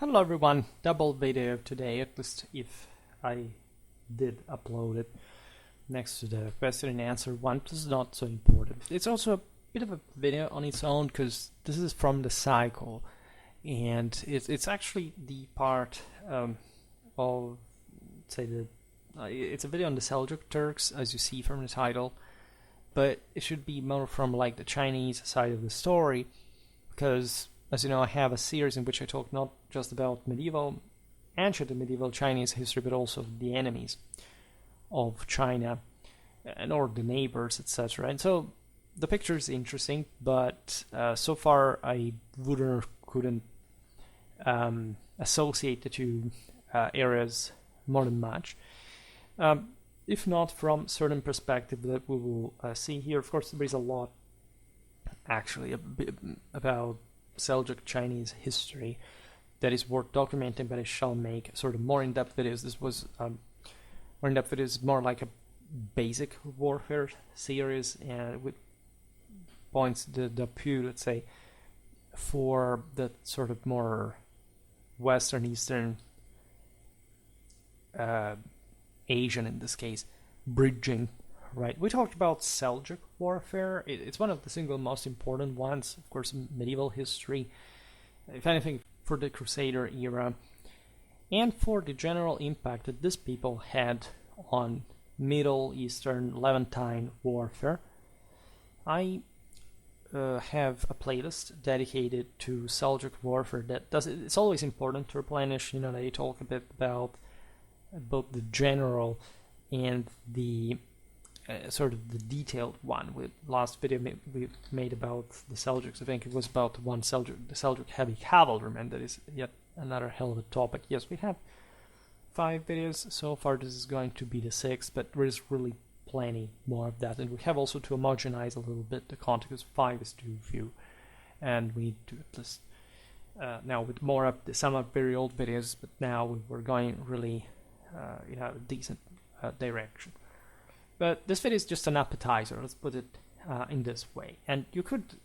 Hello everyone, double video today, at least if I did upload it next to the question and answer one. This is not so important. It's also a bit of a video on its own because this is from the cycle, and it's actually the part of, say, it's a video on the Seljuk Turks, as you see from the title, but it should be more from like the Chinese side of the story, because as you know, I have a series in which I talk not just about ancient and medieval Chinese history, but also the enemies of China and or the neighbors, etc. And so the picture is interesting, but so far I couldn't associate the two areas more than much. If not from certain perspective that we will see here. Of course, there is a lot actually about Seljuk Chinese history that is worth documenting, but I shall make sort of more in-depth videos. This was more in-depth videos, more like a basic warfare series, and with points d'appui, let's say, for the sort of more Western, Eastern, Asian in this case, bridging. Right, we talked about Seljuk warfare. It's one of the single most important ones, of course, in medieval history, if anything, for the Crusader era, and for the general impact that this people had on Middle Eastern Levantine warfare. I have a playlist dedicated to Seljuk warfare it's always important to replenish, they talk a bit about both the general and the sort of the detailed one. With last video we made about the Seljuks, I think it was about the Seljuk heavy cavalrymen. That is yet another hell of a topic. Yes, we have 5 videos so far. This is going to be the 6th, but there is really plenty more of that, and we have also to homogenize a little bit the content, because 5 is too few, and we need to at least now with more of some of very old videos, but now we're going really a decent direction. But this video is just an appetizer, let's put it in this way. And you could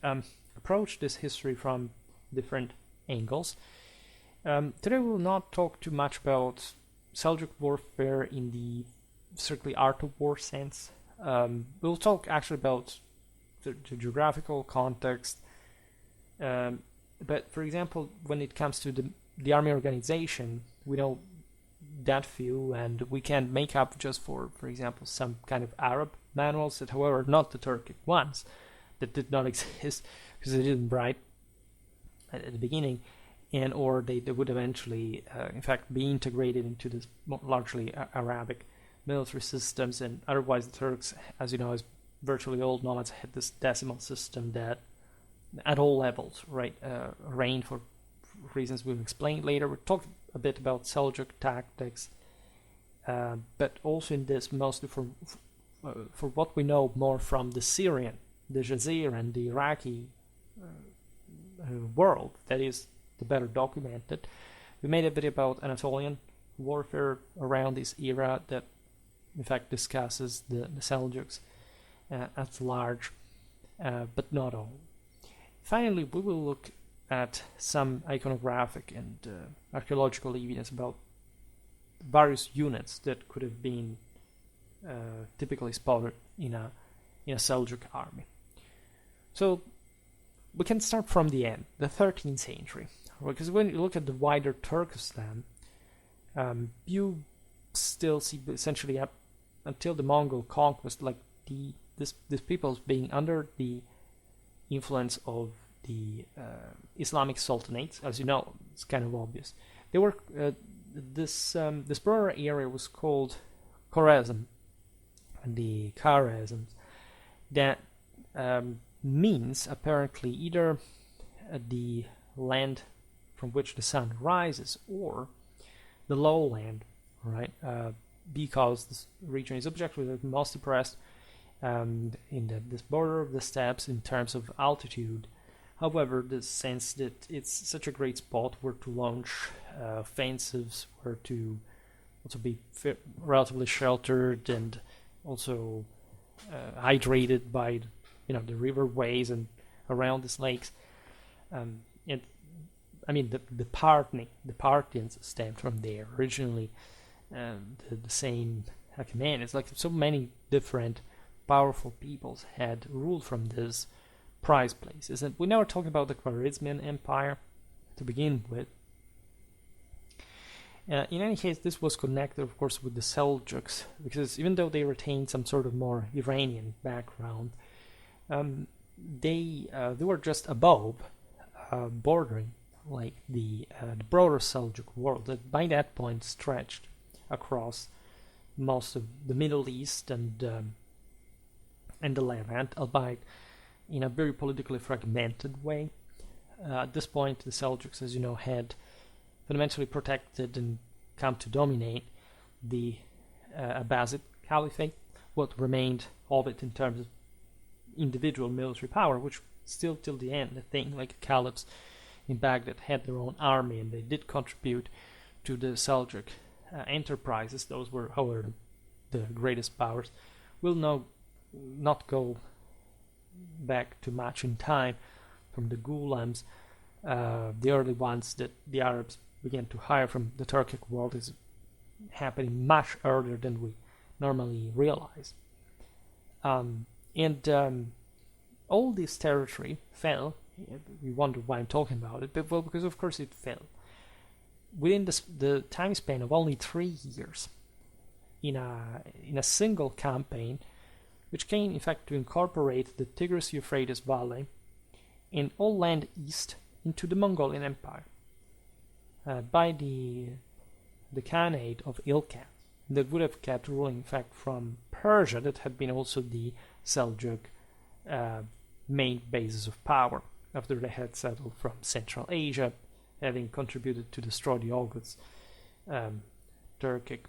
approach this history from different angles. Today we will not talk too much about Seljuk warfare in the strictly art of war sense. We'll talk actually about the geographical context. But for example, when it comes to the army organization, we know that few, and we can make up just for example, some kind of Arab manuals that, however, not the Turkic ones, that did not exist because they didn't write at the beginning, and or they would eventually, in fact, be integrated into this largely Arabic military systems. And otherwise, the Turks, as you know, as virtually all nomads, had this decimal system that, at all levels, right, reigned for reasons we'll explain later. We'll talk a bit about Seljuk tactics, but also in this mostly for what we know more from the Syrian, the Jazeera, and the Iraqi world that is the better documented. We made a video about Anatolian warfare around this era that in fact discusses the Seljuks at large, but not all. Finally, we will look at some iconographic and archaeological evidence about various units that could have been typically spotted in a Seljuk army. So we can start from the end, the 13th century, because when you look at the wider Turkestan, you still see essentially up until the Mongol conquest, like these peoples being under the influence of the Islamic sultanates. As you know, it's kind of obvious. They were this broader area was called Khwarezm, and the Kharazms. That means apparently either the land from which the sun rises or the lowland, right? Because this region is objectively the most depressed in this border of the steppes in terms of altitude. However, the sense that it's such a great spot where to launch offensives, where to also be relatively sheltered and also hydrated by the riverways and around these lakes. And I mean, the Parthians stemmed from there originally. The same Achaemenid. It's like so many different powerful peoples had ruled from this prize places. And we're now talking about the Khwarezmian Empire to begin with. In any case, this was connected, of course, with the Seljuks, because even though they retained some sort of more Iranian background, they were just above, bordering like the broader Seljuk world that by that point stretched across most of the Middle East and the Levant, albeit in a very politically fragmented way. At this point, the Seljuks, as you know, had fundamentally protected and come to dominate the Abbasid Caliphate, what remained of it in terms of individual military power, which still till the end, I think, like caliphs in Baghdad had their own army and they did contribute to the Seljuk enterprises. Those were, however, the greatest powers. We'll not go back too much in time from the Ghulams. The early ones that the Arabs began to hire from the Turkic world is happening much earlier than we normally realize. All this territory fell. We wonder why I'm talking about it, but well, because of course it fell within the time span of only 3 years in a single campaign, which came in fact to incorporate the Tigris-Euphrates Valley and all land east into the Mongolian Empire by the Khanate of Ilkhan that would have kept ruling in fact from Persia, that had been also the Seljuk main basis of power after they had settled from Central Asia, having contributed to destroy the Oguz Turkic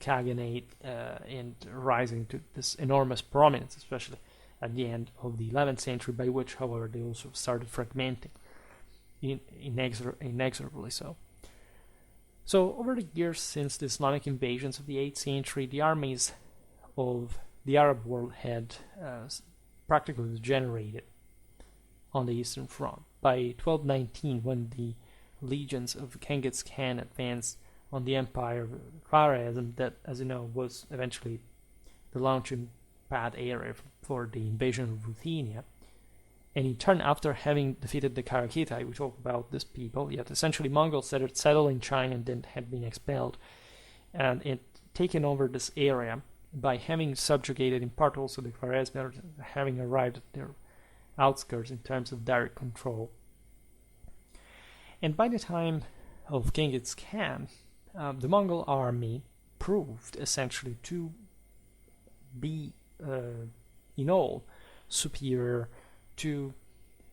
Khaganate and rising to this enormous prominence, especially at the end of the 11th century, by which, however, they also started fragmenting, inexorably so. So, over the years since the Islamic invasions of the 8th century, the armies of the Arab world had practically degenerated on the Eastern Front. By 1219, when the legions of Genghis Khan advanced on the empire of Khwarezm, that, as you know, was eventually the launching pad area for the invasion of Ruthenia. And in turn, after having defeated the Karakitai, we talk about these people, yet essentially Mongols that had settled in China and then had been expelled and it taken over this area by having subjugated in part also the Khwarezmians, having arrived at their outskirts in terms of direct control. And by the time of Genghis Khan, the Mongol army proved essentially to be in all superior to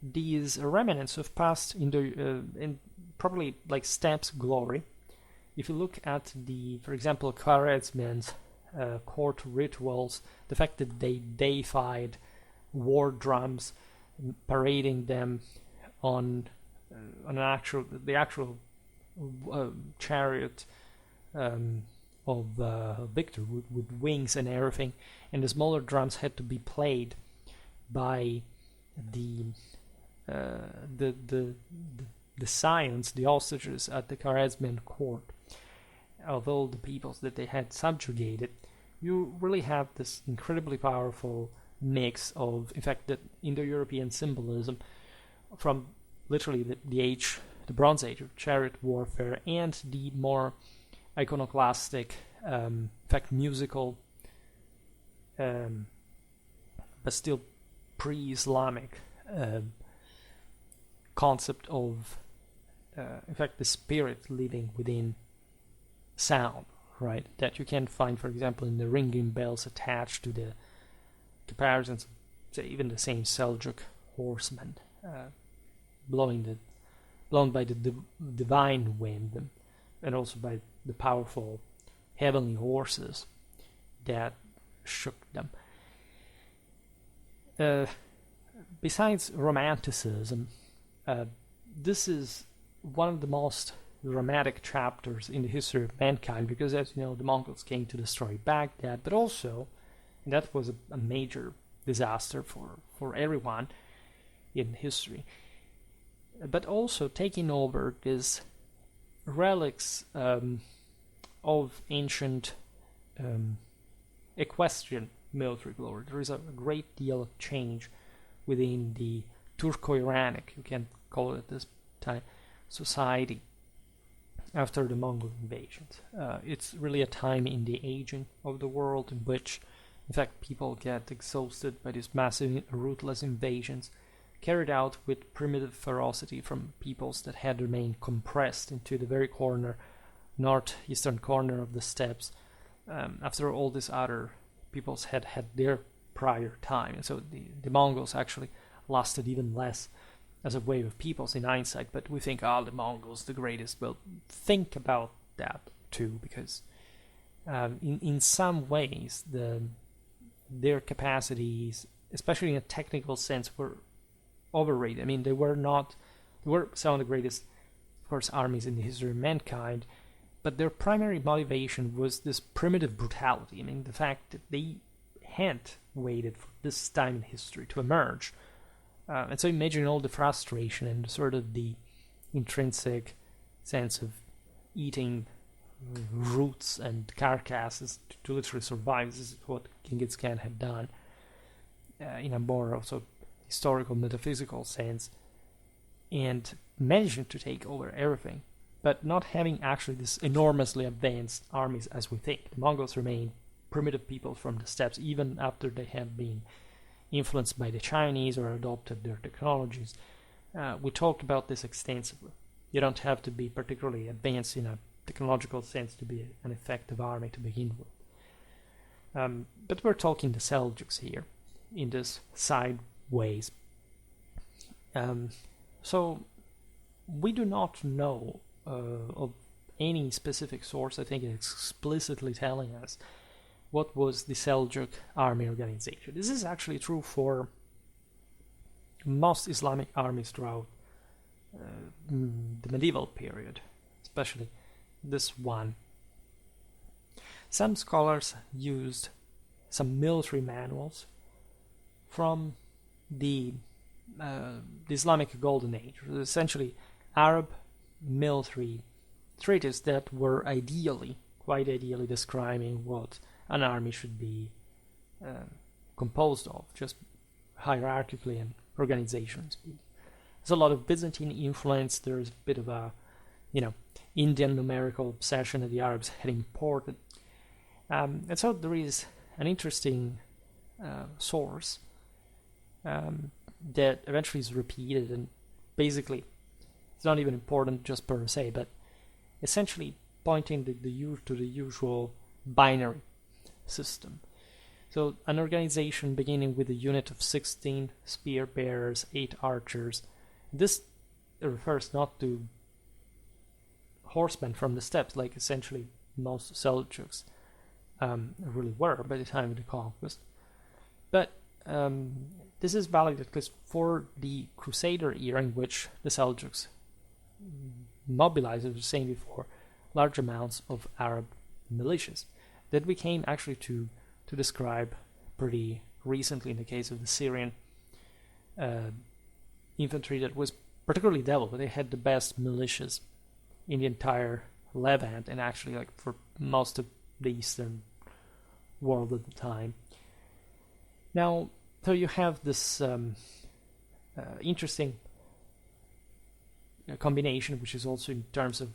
these remnants of past in probably like steppes glory. If you look at the, for example, Khwarezmians' court rituals, the fact that they deified war drums, parading them on the actual chariot of victor with wings and everything, and the smaller drums had to be played by the scions, the hostages at the Khwarezmian court. Of all the peoples that they had subjugated, you really have this incredibly powerful mix of, in fact, the Indo-European symbolism from literally the Bronze Age of chariot warfare, and the more iconoclastic, in fact, musical, but still pre-Islamic concept of, in fact, the spirit living within sound, right? That you can find, for example, in the ringing bells attached to the comparisons, say even the same Seljuk horsemen, blown by the divine wind, and also by the powerful heavenly horses that shook them. Besides romanticism, this is one of the most dramatic chapters in the history of mankind, because, as you know, the Mongols came to destroy Baghdad, but also, and that was a major disaster for everyone in history, but also taking over these relics of ancient equestrian military glory. There is a great deal of change within the Turco-Iranic, you can call it at this time, society after the Mongol invasions. It's really a time in the aging of the world in which, in fact, people get exhausted by these massive, ruthless invasions carried out with primitive ferocity from peoples that had remained compressed into the very northeastern corner of the steppes, after all these other peoples had their prior time. And so the Mongols actually lasted even less as a wave of peoples in hindsight, but we think, the Mongols, the greatest. Well, think about that too, because in some ways their capacities, especially in a technical sense, were overrated. I mean, they were some of the greatest, of course, armies in the history of mankind, but their primary motivation was this primitive brutality. I mean, the fact that they hadn't waited for this time in history to emerge. And so imagine all the frustration and sort of the intrinsic sense of eating roots and carcasses to literally survive. This is what Genghis Khan had done in a more also historical, metaphysical sense, and managing to take over everything, but not having actually this enormously advanced armies as we think. The Mongols remain primitive people from the steppes, even after they have been influenced by the Chinese or adopted their technologies. We talked about this extensively. You don't have to be particularly advanced in a technological sense to be an effective army to begin with. But we're talking the Seljuks here in this sideways. So we do not know of any specific source, I think, explicitly telling us what was the Seljuk army organization. This is actually true for most Islamic armies throughout the medieval period, especially this one. Some scholars used some military manuals from the Islamic Golden Age, essentially Arab military treatises that were quite ideally describing what an army should be composed of, just hierarchically and organizationally speaking. There's a lot of Byzantine influence. There's a bit of a, Indian numerical obsession that the Arabs had imported. And so there is an interesting source that eventually is repeated, and basically it's not even important just per se, but essentially pointing to the usual binary system. So an organization beginning with a unit of 16 spear bearers, 8 archers. This refers not to horsemen from the steppes, like essentially most Seljuks really were by the time of the conquest. But this is valid at least for the Crusader era, in which the Seljuks mobilized, as I was saying before, large amounts of Arab militias that we came actually to describe pretty recently in the case of the Syrian infantry that was particularly developed. They had the best militias in the entire Levant, and actually like for most of the Eastern world at the time. Now, so you have this interesting combination, which is also in terms of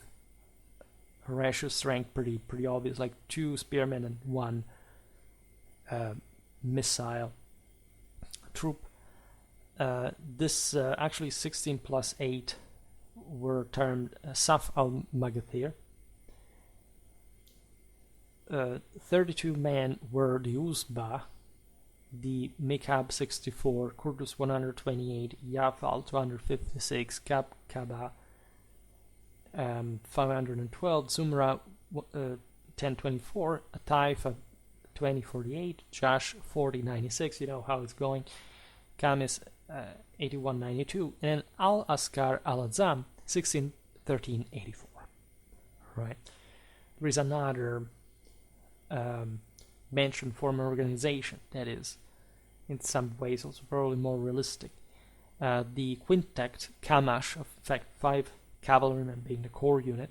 ratio strength pretty obvious, like 2 spearmen and 1 missile troop. This actually 16 plus 8 were termed Saf al-magatir. 32 men were the Uzba, the Mikab 64, Kurdus 128, Yafal 256, Kaba 512, Zumra 1024, Taifa 2048, Jash 4096, you know how it's going, Kamis 8192, and then al-askar al-azam 161384. Right. There is another mentioned former organization that is in some ways also probably more realistic. the quintet Kamash, of in fact 5 cavalrymen being the core unit,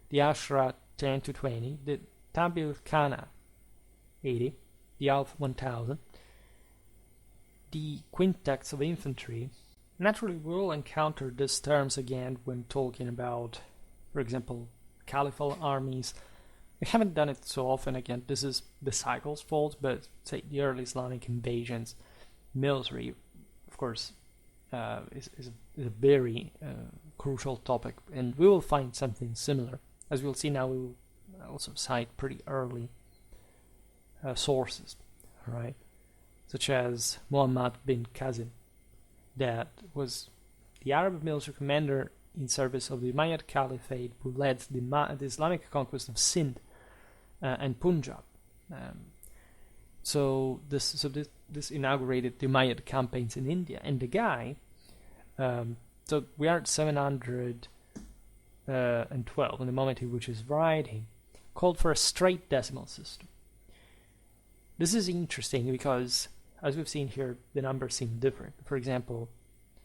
the Ashra 10 to 20, the Tabil Khana 80, the Alf 1000, the quintets of infantry. Naturally, we'll encounter these terms again when talking about, for example, caliphal armies. We haven't done it so often. Again, this is the cycle's fault, but say the early Islamic invasions, military, of course, is a very crucial topic, and we will find something similar. As we'll see now, we will also cite pretty early sources, right? Such as Muhammad bin Kazim, that was the Arab military commander in service of the Umayyad Caliphate, who led the Islamic conquest of Sindh and Punjab. So this inaugurated the Umayyad campaigns in India, and the guy, so we are at 712 in the moment in which he's writing, called for a straight decimal system. This is interesting because, as we've seen here, the numbers seem different. For example,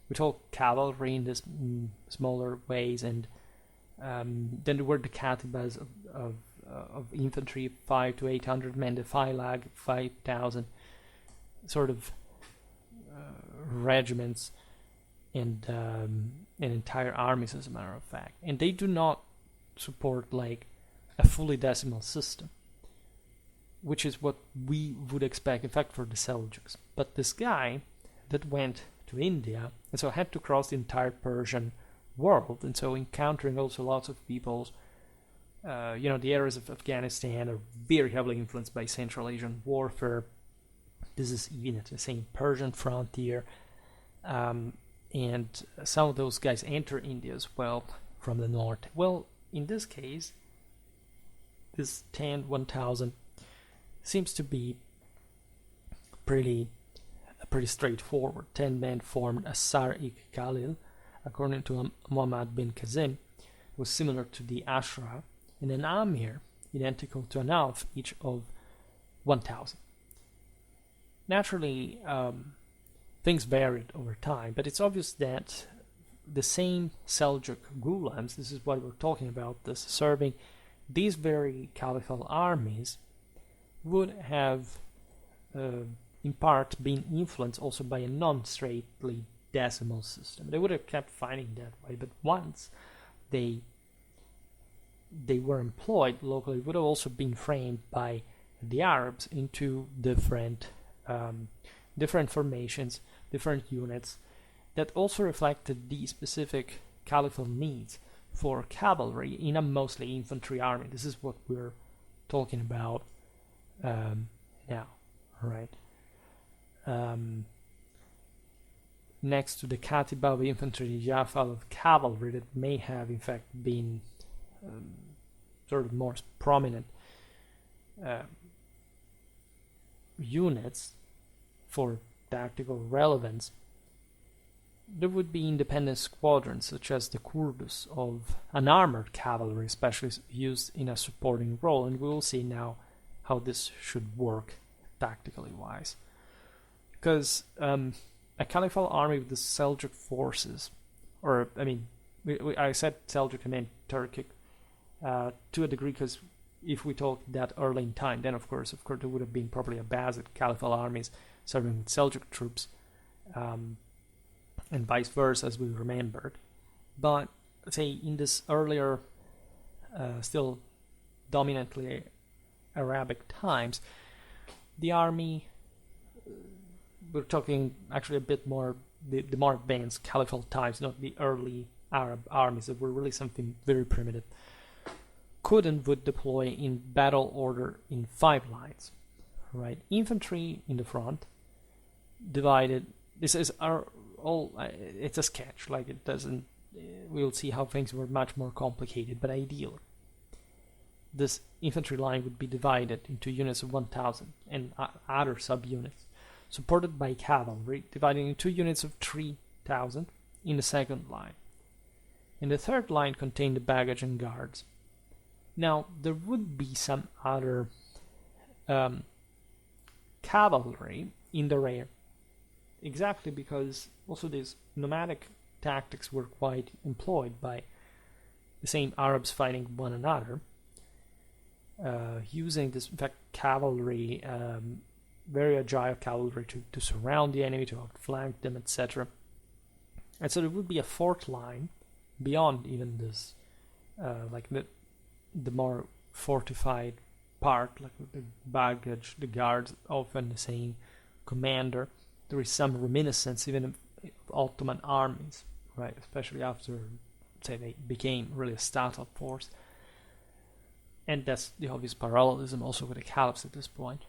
we talk cavalry in this smaller ways, and then there were the katibas of infantry, 5 to 800 men, the Filag, 5,000, sort of regiments and entire armies, as a matter of fact. And they do not support like a fully decimal system, which is what we would expect, in fact, for the Seljuks. But this guy that went to India, and so had to cross the entire Persian world, and so encountering also lots of peoples, the areas of Afghanistan are very heavily influenced by Central Asian warfare. This is even at the same Persian frontier, and some of those guys enter India as well from the north. Well, in this case, this 10,000 seems to be pretty straightforward. 10 men formed a sar-i-khalil, according to Muhammad bin Kazim, was similar to the Ashra, and an Amir, identical to an Alf, each of 1,000. Naturally, things varied over time, but it's obvious that the same Seljuk gulams, this is what we're talking about, this serving these very caliphal armies, would have in part been influenced also by a non-straightly decimal system. They would have kept finding that way, but once they were employed locally, it would have also been framed by the Arabs into different formations, different units that also reflected the specific caliphal needs for cavalry in a mostly infantry army. This is what we're talking about now, right? Next to the Katiba of infantry, the Jafal of cavalry, that may have in fact been sort of more prominent units for tactical relevance. There would be independent squadrons such as the Kurdus of unarmored cavalry, especially used in a supporting role, and we will see now how this should work tactically wise. Because a caliphal army with the Seljuk forces, or I mean, I said Seljuk, I meant Turkic, to a degree, because if we talk that early in time, then of course there would have been probably Abbasid caliphal armies serving with Seljuk troops, and vice versa, as we remembered. But say in this earlier, still dominantly Arabic times, the army, we're talking actually a bit more the more advanced caliphal times, not the early Arab armies that were really something very primitive, could and would deploy in battle order in 5 lines, right? Infantry in the front, divided. This is it's a sketch, like it doesn't. We'll see how things were much more complicated, but ideally, this infantry line would be divided into units of 1,000 and other subunits, supported by cavalry, dividing into units of 3,000 in the second line. And the third line contained the baggage and guards. Now, there would be some other cavalry in the rear. exactly because also these nomadic tactics were quite employed by the same Arabs fighting one another, using this, in fact, cavalry, very agile cavalry to surround the enemy, to outflank them, etc. And so there would be a fourth line beyond even this, like the more fortified part, like the baggage, the guards, often the same commander. There is some reminiscence even of Ottoman armies, right? Especially after, say, they became really a startup force. And that's the obvious parallelism also with the caliphs at this point.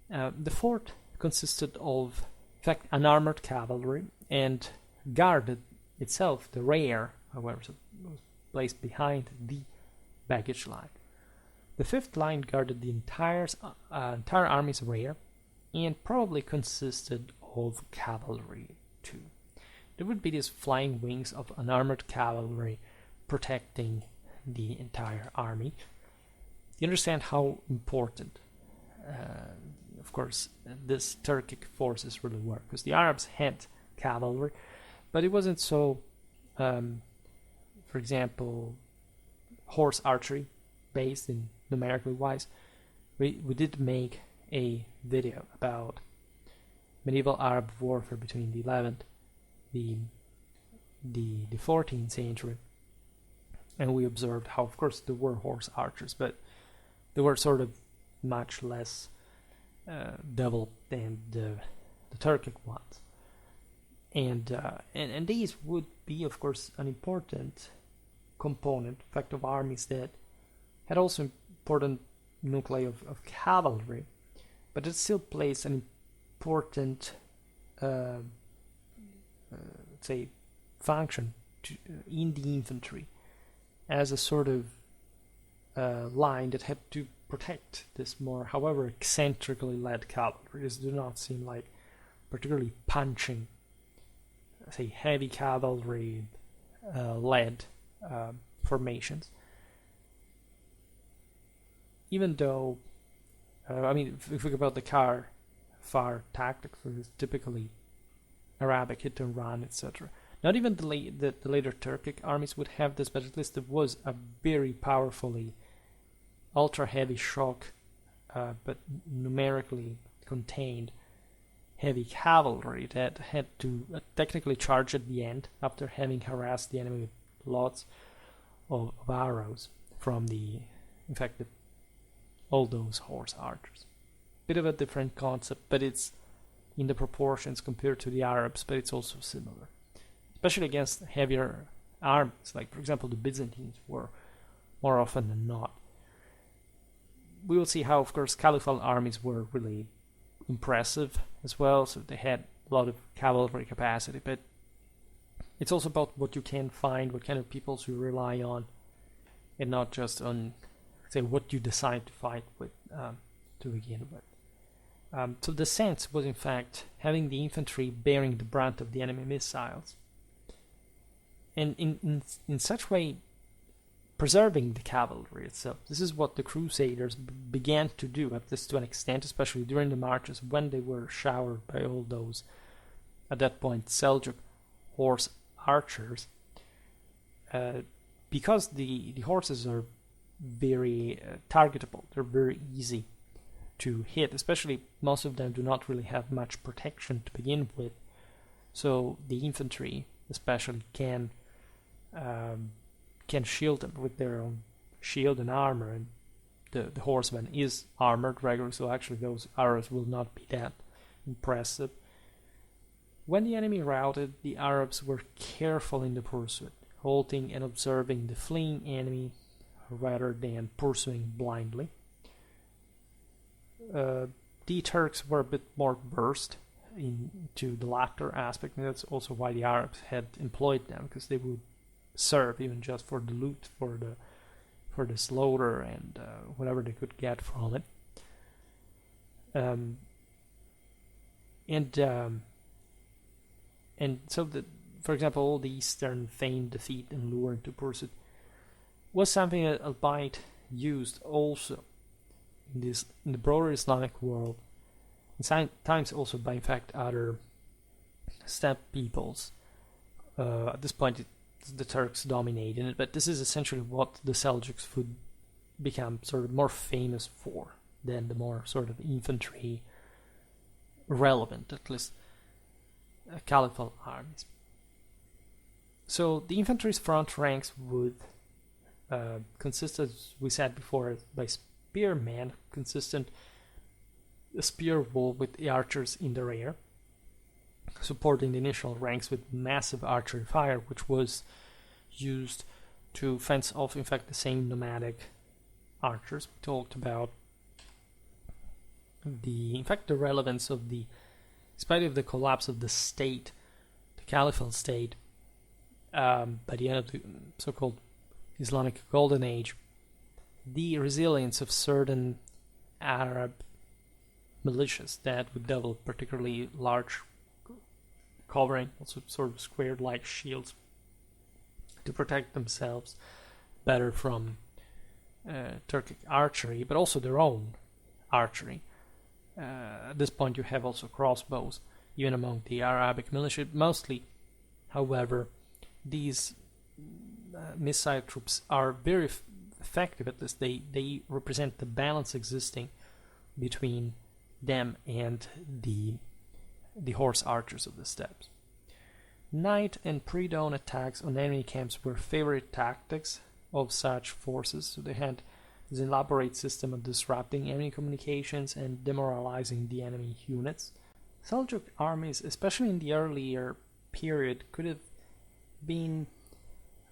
The fort consisted of, in fact, unarmored cavalry and guarded itself, the rear, however, so it was placed behind the baggage line. The fifth line guarded the entire army's rear and probably consisted of cavalry too. There would be these flying wings of unarmored cavalry protecting the entire army. You understand how important, of course, this Turkic forces really were, because the Arabs had cavalry, but it wasn't so, for example, horse archery based in numerically wise. We did make a video about medieval Arab warfare between the 11th, the 14th century, and we observed how, of course, there were horse archers, but they were sort of much less developed than the Turkic ones, and these would be, of course, an important component, in fact, of armies that had also important nuclei of cavalry, but it still plays an important, say, function in the infantry as a sort of line that had to protect this more, however, eccentrically led cavalry. This do not seem like particularly punching, say, heavy cavalry led formations. Even though, I mean, if we think about the far tactics, which is typically Arabic hit and run, etc. Not even the later Turkic armies would have this, but at least there was a very powerfully ultra heavy shock, but numerically contained heavy cavalry that had to technically charge at the end after having harassed the enemy with lots of arrows from in fact, all those horse archers. Bit of a different concept, but it's in the proportions compared to the Arabs, but it's also similar, especially against heavier armies, like, for example, the Byzantines were more often than not. We will see how, of course, Caliphal armies were really impressive as well, so they had a lot of cavalry capacity, but it's also about what you can find, what kind of peoples you rely on, and not just on, say, what you decide to fight with to begin with. So the sense was, in fact, having the infantry bearing the brunt of the enemy missiles, and in such way preserving the cavalry itself. This is what the Crusaders began to do, at least to an extent, especially during the marches, when they were showered by all those, at that point, Seljuk horse archers, because the horses are very targetable. They're very easy to hit, especially most of them do not really have much protection to begin with, so the infantry especially can shield them with their own shield and armor, and the horseman is armored regularly, so actually those arrows will not be that impressive. When the enemy routed, the Arabs were careful in the pursuit, halting and observing the fleeing enemy rather than pursuing blindly. The Turks were a bit more versed into the latter aspect, and that's also why the Arabs had employed them, because they would serve even just for the loot, for the slaughter, and whatever they could get from it. And so, for example, all the Eastern feigned defeat and lure into pursuit was something that al-Bayt used also in the broader Islamic world, and sometimes also by, in fact, other steppe peoples. At this point, the Turks dominated it, but this is essentially what the Seljuks would become sort of more famous for than the more sort of infantry relevant, at least, caliphal armies. So the infantry's front ranks would consist, as we said before, by spearmen, consistent a spear wall with the archers in the rear, supporting the initial ranks with massive archery fire, which was used to fence off, in fact, the same nomadic archers we talked about. In fact, the relevance of in spite of the collapse of the state, the caliphal state, by the end of the so-called Islamic Golden Age, the resilience of certain Arab militias that would develop particularly large covering, also sort of squared-like shields, to protect themselves better from Turkic archery, but also their own archery. At this point, you have also crossbows, even among the Arabic militia. Mostly, however, these missile troops are very effective. At least they represent the balance existing between them and the horse archers of the steppes. Night and pre-dawn attacks on enemy camps were favorite tactics of such forces, so they had this elaborate system of disrupting enemy communications and demoralizing the enemy units. Seljuk armies, especially in the earlier period, could have been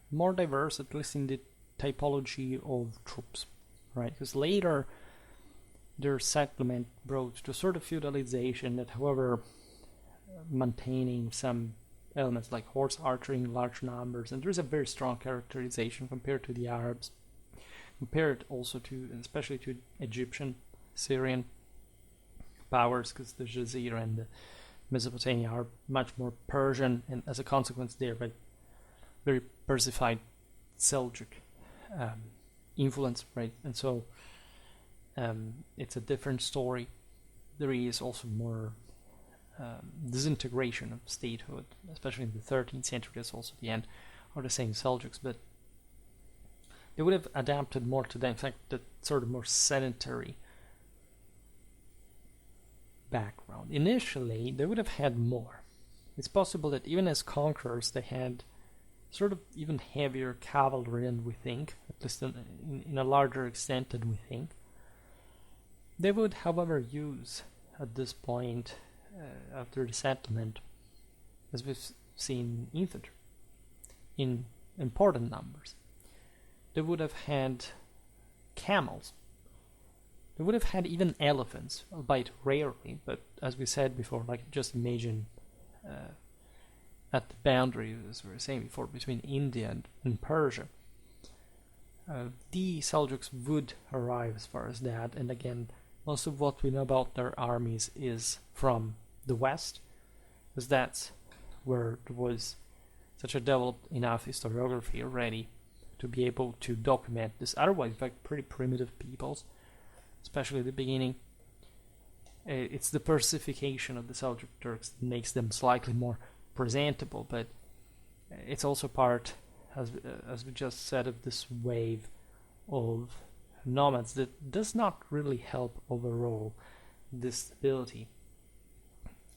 more diverse, at least in the typology of troops, right? Because later their settlement brought to a sort of feudalization that, however, maintaining some elements like horse archery in large numbers, and there's a very strong characterization compared to the Arabs, compared also to, especially to Egyptian, Syrian powers, because the Jazeera and the Mesopotamia are much more Persian, and as a consequence they're very Persified Seljuk influence, right? And so it's a different story. There is also more disintegration of statehood, especially in the 13th century. That's also the end of the same Seljuks, but they would have adapted more to in fact, the sort of more sedentary background. Initially, they would have had more. It's possible that even as conquerors, they had sort of even heavier cavalry than we think, at least in a larger extent than we think. They would, however, use at this point, after the settlement, as we've seen, infantry in important numbers. They would have had camels. They would have had even elephants, albeit rarely, but as we said before, like just imagine at the boundary, as we were saying before, between India and Persia. The Seljuks would arrive as far as that, and again, most of what we know about their armies is from the west, because that's where there was such a developed enough historiography already to be able to document this otherwise, in fact, pretty primitive peoples, especially at the beginning. It's the Persification of the Seljuk Turks that makes them slightly more presentable, but it's also part, as we just said, of this wave of nomads that does not really help overall the stability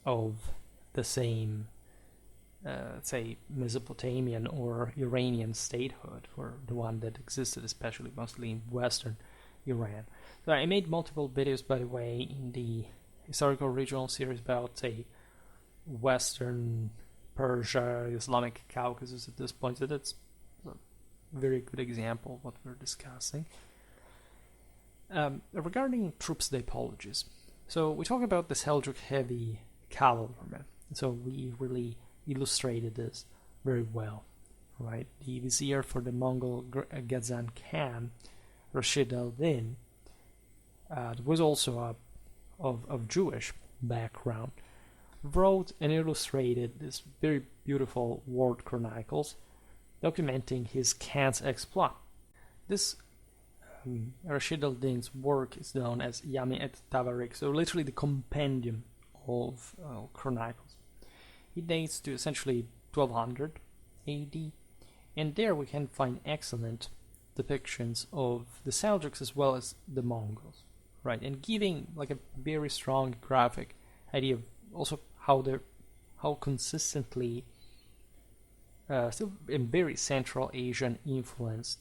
of the same, say, Mesopotamian or Iranian statehood, or the one that existed especially mostly in western Iran. So I made multiple videos, by the way, in the historical regional series about, say, western Persia, Islamic Caucasus at this point, so that's a very good example of what we're discussing. Regarding troops typologies, so we talk about the Seljuk heavy cavalrymen, so we really illustrated this very well, right? The vizier for the Mongol Ghazan Khan, Rashid-al-Din, was also of Jewish background, wrote and illustrated this very beautiful war chronicles documenting his Khan's exploit. This Rashid-al-Din's work is known as Jami-et-Tawarikh, so literally the compendium of chronicles. It dates to essentially 1200 AD, and there we can find excellent depictions of the Seljuks as well as the Mongols, right? And giving like a very strong graphic idea of also how consistently still in very Central Asian influence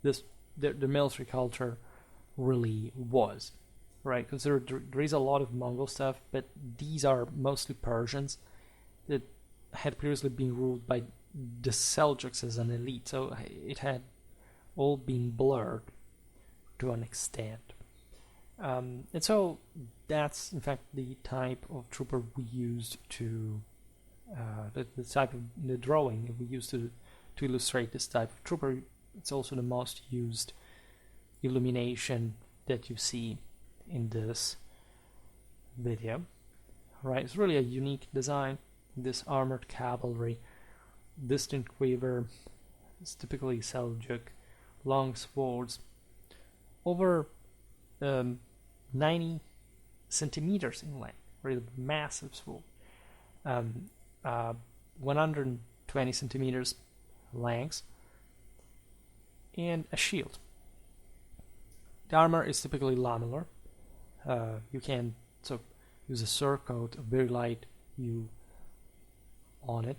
the military culture really was, right? Because there is a lot of Mongol stuff, but these are mostly Persians that had previously been ruled by the Seljuks as an elite, so it had all been blurred to an extent. And so that's in fact the type of trooper we used to the type of the drawing we used to illustrate this type of trooper. It's also the most used illumination that you see in this video, right? It's really a unique design. This armored cavalry, distant quiver, it's typically Seljuk, long swords, over 90 centimeters in length, really massive sword, 120 centimeters length, and a shield. The armor is typically lamellar. You can use a surcoat, a very light hue on it.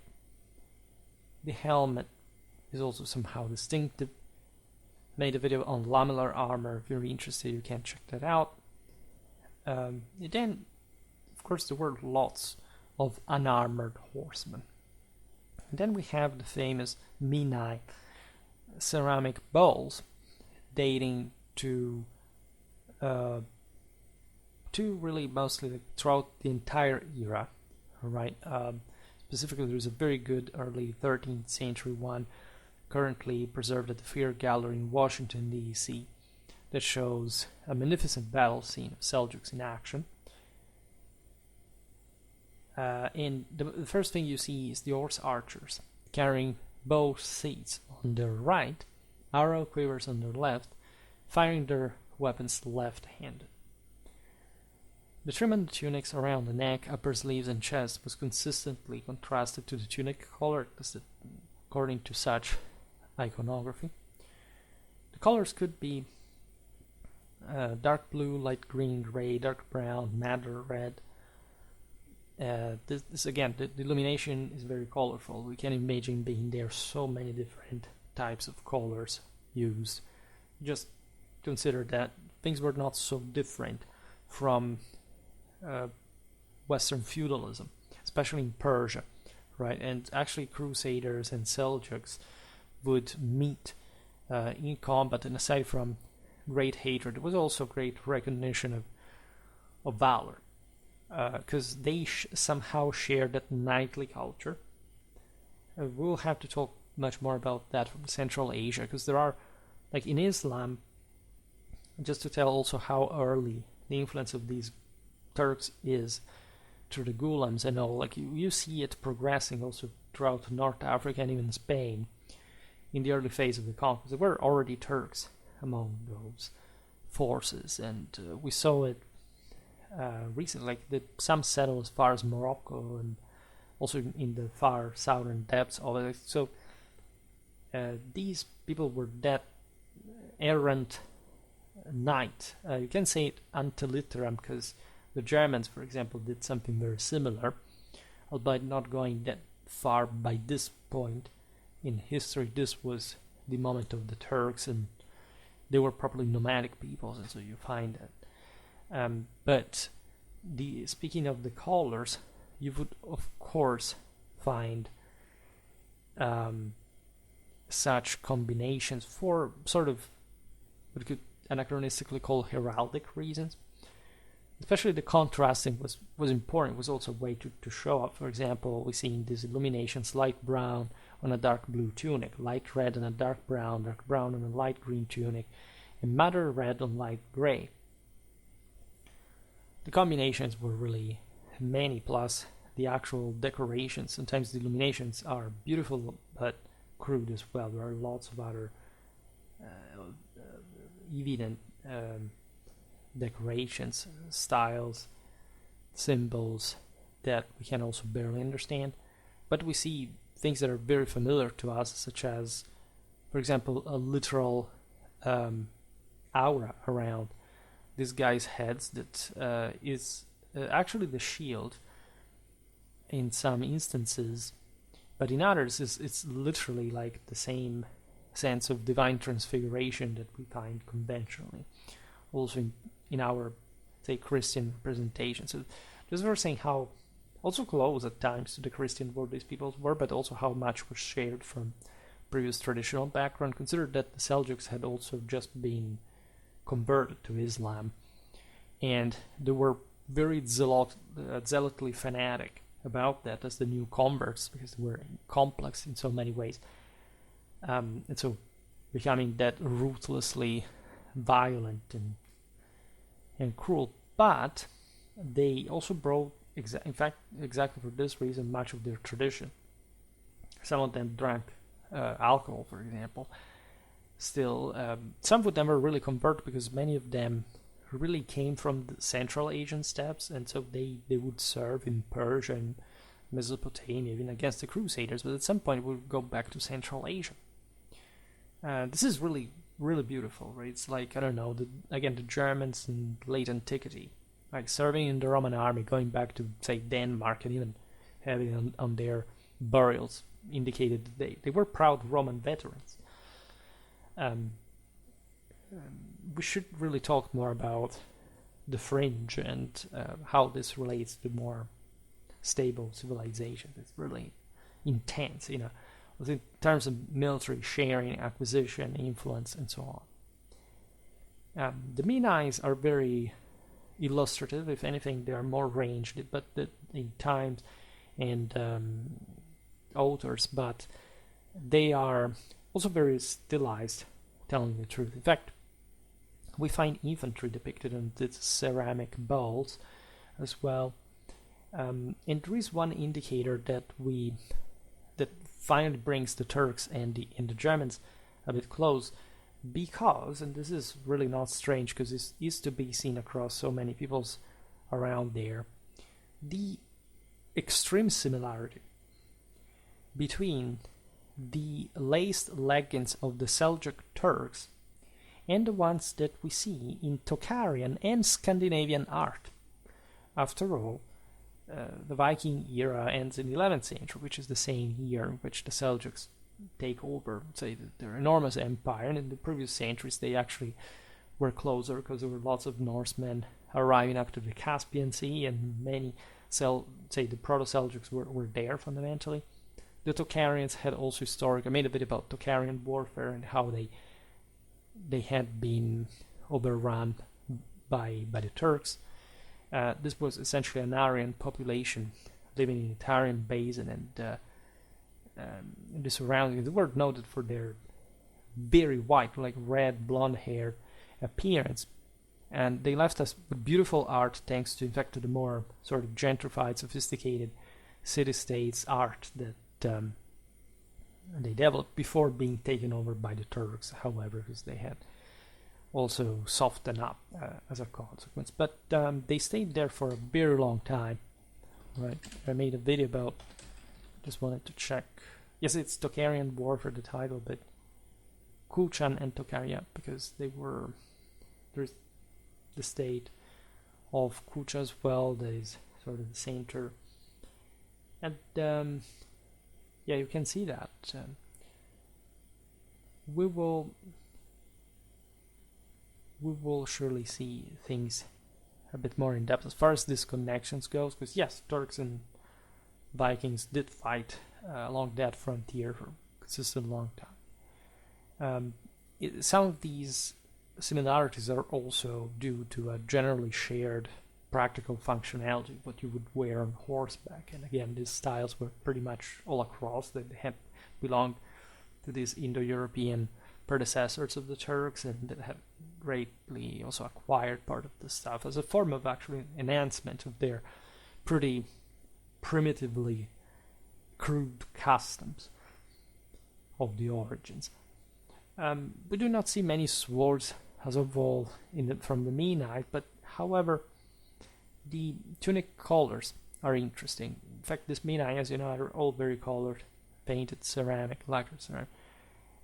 The helmet is also somehow distinctive. Made a video on lamellar armor. If you're interested, you can check that out. Then, of course, there were lots of unarmored horsemen. And then we have the famous Minai ceramic bowls, dating to really mostly throughout the entire era, right? Specifically, there's a very good early 13th century one currently preserved at the Fear Gallery in Washington, D.C. that shows a magnificent battle scene of Seljuks in action. And the first thing you see is the horse archers carrying bow seats on their right, arrow quivers on their left, firing their weapons left-handed. The trim on the tunics around the neck, upper sleeves, and chest was consistently contrasted to the tunic color, according to such iconography. The colors could be dark blue, light green, gray, dark brown, madder red. This again, the illumination is very colorful. We can imagine being there so many different types of colors used. Just consider that things were not so different from Western feudalism, especially in Persia, right? And actually, Crusaders and Seljuks would meet in combat, and aside from great hatred, there was also great recognition of valor, because they somehow shared that knightly culture. We'll have to talk much more about that from Central Asia, because there are, like in Islam, just to tell also how early the influence of these Turks is through the Ghulams and all. Like you see it progressing also throughout North Africa and even Spain in the early phase of the conquest. There were already Turks among those forces, and we saw it recently. Like some settled as far as Morocco and also in the far southern depths of it. So these people were that errant knight. You can say it ante litteram, because the Germans, for example, did something very similar, albeit not going that far by this point in history. This was the moment of the Turks, and they were probably nomadic peoples, and so you find that. But speaking of the colors, you would of course find such combinations for sort of what you could anachronistically call heraldic reasons. Especially the contrasting was important. It was also a way to show up. For example, we see in these illuminations light brown on a dark blue tunic, light red on a dark brown on a light green tunic, and madder red on light gray. The combinations were really many, plus the actual decorations. Sometimes the illuminations are beautiful but crude as well. There are lots of other evident decorations, styles, symbols, that we can also barely understand. But we see things that are very familiar to us, such as, for example, a literal aura around this guy's heads that is actually the shield in some instances, but in others it's literally like the same sense of divine transfiguration that we find conventionally also in our, say, Christian representation. So just for saying how also close at times to the Christian world these peoples were, but also how much was shared from previous traditional background. Consider that the Seljuks had also just been converted to Islam, and they were very zealotly fanatic about that as the new converts, because they were complex in so many ways, and so becoming that ruthlessly violent and cruel. But they also brought, in fact, exactly for this reason, much of their tradition. Some of them drank alcohol, for example. Still, some of them were really converted because many of them really came from the Central Asian steppes, and so they would serve in Persia and Mesopotamia, even against the Crusaders, but at some point it would go back to Central Asia. This is really, really beautiful, right? It's like, I don't know, the Germans in late antiquity, like serving in the Roman army, going back to, say, Denmark, and even having on their burials indicated that they were proud Roman veterans. We should really talk more about the fringe and how this relates to more stable civilization. It's really intense, in terms of military sharing, acquisition, influence, and so on. The Minais are very illustrative. If anything, they are more ranged, but in times and authors, but they are also very stylized, telling the truth. In fact, we find infantry depicted on these ceramic bowls as well, and there is one indicator that finally brings the Turks and the Germans a bit close, because, and this is really not strange because this is to be seen across so many peoples around there, the extreme similarity between the laced leggings of the Seljuk Turks and the ones that we see in Tocharian and Scandinavian art. After all, the Viking era ends in the 11th century, which is the same year in which the Seljuks take over, say, their enormous empire, and in the previous centuries they actually were closer because there were lots of Norsemen arriving up to the Caspian Sea, and many, the Proto-Seljuks were there fundamentally. The Tocharians had also I made a bit about Tocharian warfare and how they had been overrun by the Turks. This was essentially an Aryan population living in the Tarim Basin and the surroundings. They were noted for their very white, like red, blonde-haired appearance, and they left us with beautiful art thanks to, in fact, to the more sort of gentrified, sophisticated city-states art that they developed before being taken over by the Turks, however, because they had also softened up as a consequence. But they stayed there for a very long time. Right? I made a video about, just wanted to check. Yes, it's Tocharian Warfare, the title, but Kuchan and Tocharia, because there's the state of Kucha as well, that is sort of the center. And yeah, you can see that. We will surely see things a bit more in depth as far as these connections goes, because yes, Turks and Vikings did fight along that frontier for a consistent long time. Some of these similarities are also due to a generally shared practical functionality, what you would wear on horseback. And again, these styles were pretty much all across. They had belonged to these Indo-European predecessors of the Turks, and that had greatly also acquired part of the stuff as a form of actually enhancement of their pretty primitively crude customs of the origins. We do not see many swords as of all from the Minai, but however, the tunic collars are interesting. In fact, these minayas, are all very colored, painted ceramic, lacquered ceramic.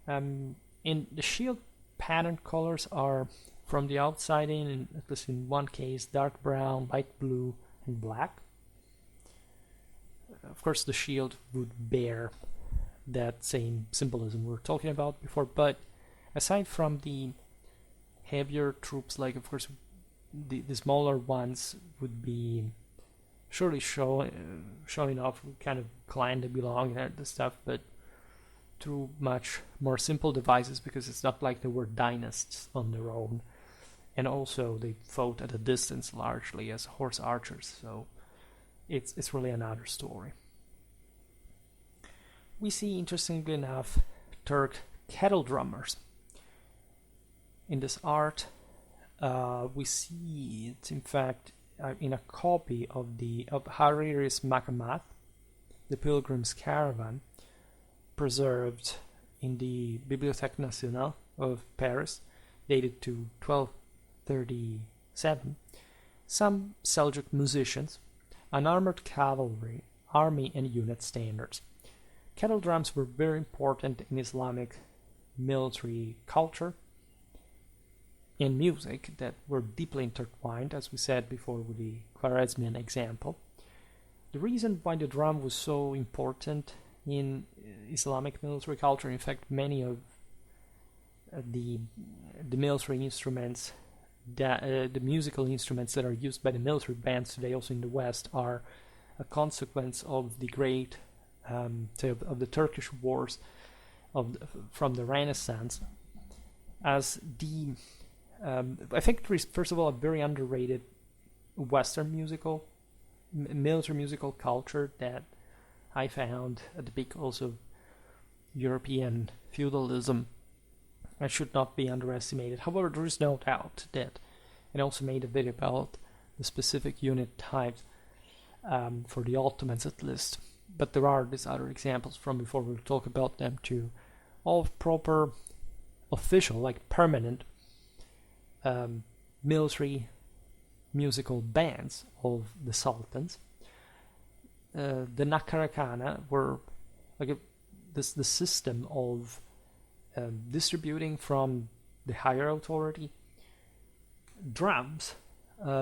In the shield pattern colors are from the outside in, at least in one case, dark brown, light blue, and black. Of course, the shield would bear that same symbolism we were talking about before, but aside from the heavier troops, like of course the smaller ones would be surely showing off what kind of clan they belong and the stuff, but through much more simple devices, because it's not like they were dynasts on their own, and also they fought at a distance largely as horse archers, so it's really another story. We see, interestingly enough, Turk kettle drummers. In this art, we see it, in fact, in a copy of Hariri's Maqamat, the Pilgrim's Caravan, preserved in the Bibliothèque Nationale of Paris, dated to 1237. Some Seljuk musicians, an armored cavalry, army and unit standards. Kettle drums were very important in Islamic military culture and music that were deeply intertwined, as we said before with the Khwarezmian example. The reason why the drum was so important in Islamic military culture, in fact, many of the military instruments, the musical instruments that are used by the military bands today, also in the West, are a consequence of the great of the Turkish wars from the Renaissance. As the I think there is, first of all, a very underrated Western military musical culture that I found at the peak also of European feudalism. It should not be underestimated. However, there is no doubt that I also made a video about the specific unit types for the Ottomans at least. But there are these other examples from before, we'll talk about them too. All proper, official, like permanent military musical bands of the sultans. The Nakarakana were like the system of distributing from the higher authority drums